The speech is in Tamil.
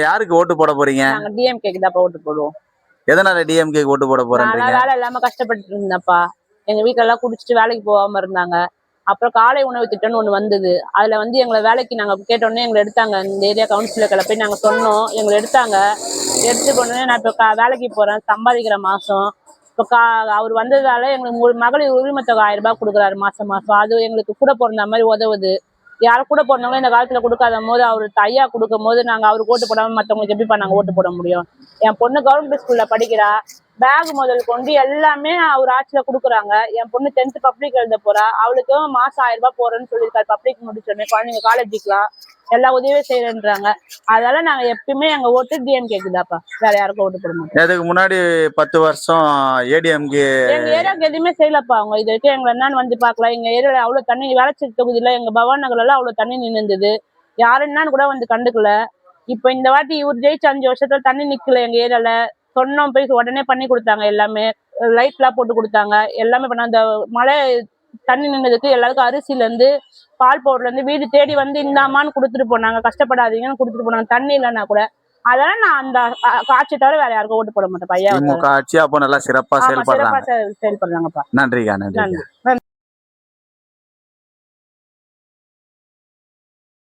யாருக்கு ஓட்டு போட போறீங்க? நாங்க டிஎம்கேக்கு தான் ஓட்டு போடுவோம். எதனால டிஎம்கே ஓட்டு போட போறேன்றீங்க? வேலை இல்லாம கஷ்டப்பட்டு இருந்தேன்ப்பா. எங்க வீட்டுல எல்லாம் குடிச்சிட்டு வேலைக்கு போகாம இருந்தாங்க. அப்புறம் காலை உணவு திட்டம்னு ஒண்ணு வந்தது. அதுல எங்களை வேலைக்கு நாங்க கேட்டோடனே எங்களை எடுத்தாங்க. இந்த ஏரியா கவுன்சிலர்களை போய் நாங்க சொன்னோம், எங்களை எடுத்தாங்க. எடுத்து கொண்டு நான் இப்ப வேலைக்கு போறேன், சம்பாதிக்கிறேன் மாசம். இப்ப அவர் வந்ததால எங்களுக்கு மகளிர் உரிமை தொகை 1000 ரூபாய் கொடுக்குறாரு மாசம் மாசம். அது எங்களுக்கு கூட பிறந்த மாதிரி உதவுது. யாரும் கூட பிறந்தவங்களும் இந்த காலத்துல கொடுக்காத போது அவருக்கு ஐயா கொடுக்கும் போது நாங்க அவருக்கு ஓட்டு போடாம மத்தவங்களுக்கு எப்படி நாங்க ஓட்டு போட முடியும்? என் பொண்ணு கவர்மெண்ட் ஸ்கூல்ல படிக்கிறா. பேக் முதல் கொண்டு எல்லாமே அவர் ஆட்சியில குடுக்குறாங்க. என் பொண்ணு 10th பப்ளிக் எழுத போறா. அவளுக்கு மாசம் 1000 ரூபாய் போறேன்னு சொல்லியிருக்காரு. பப்ளிக் முடிச்சோடனே குழந்தைங்க காலேஜுக்குலாம் எல்லா உதவியும் செய்யறேன்றாங்க. அதனால நாங்க எப்பயுமே எங்க ஓட்டு டிஎம்கேக்கு தான்ப்பா. வேற யாருக்கும் ஓட்டு போட மாட்டோம். இதுக்கு முன்னாடி 10 வருஷம் ஏடிஎம்கே எங்க ஏரியாவுக்கு எதுவுமே செய்யலப்பா. அவங்க இது வரைக்கும் எங்களை என்னன்னு வந்து பாக்கல. எங்க ஏரியால அவ்வளவு தண்ணி வேலைச்சி தொகுதியில எங்க பவான் நகர்ல எல்லாம் அவ்வளவு தண்ணி நின்றுது. யாரு என்னன்னு கூட வந்து கண்டுக்கல. இப்ப இந்த வாட்டி இவர் ஜெயிச்சு 5 வருஷத்துல தண்ணி நிக்கல எங்க ஏரியால. சொன்னோம், போய் உடனே பண்ணி கொடுத்தாங்க. எல்லாமே லைட் எல்லாம் போட்டு கொடுத்தாங்க. எல்லாமே பண்ண அந்த மழை தண்ணி நின்றதுக்கு எல்லாருக்கும் அரிசில இருந்து பால் பவுடர்ல இருந்து வீடு தேடி வந்து இந்தாமான்னு கொடுத்துட்டு போனாங்க. கஷ்டப்படாதீங்கன்னு கொடுத்துட்டு போனாங்க, தண்ணி இல்லைன்னா கூட. அதெல்லாம் நான் அந்த ஆட்சி தவிர வேற யாருக்கும் ஓட்டு போட மாட்டேன். திமுக ஆட்சி அப்போ நல்லா சிறப்பா செயல்படுறாங்க. செயல்படுறாங்கப்பா. நன்றிக்கா, நன்றி.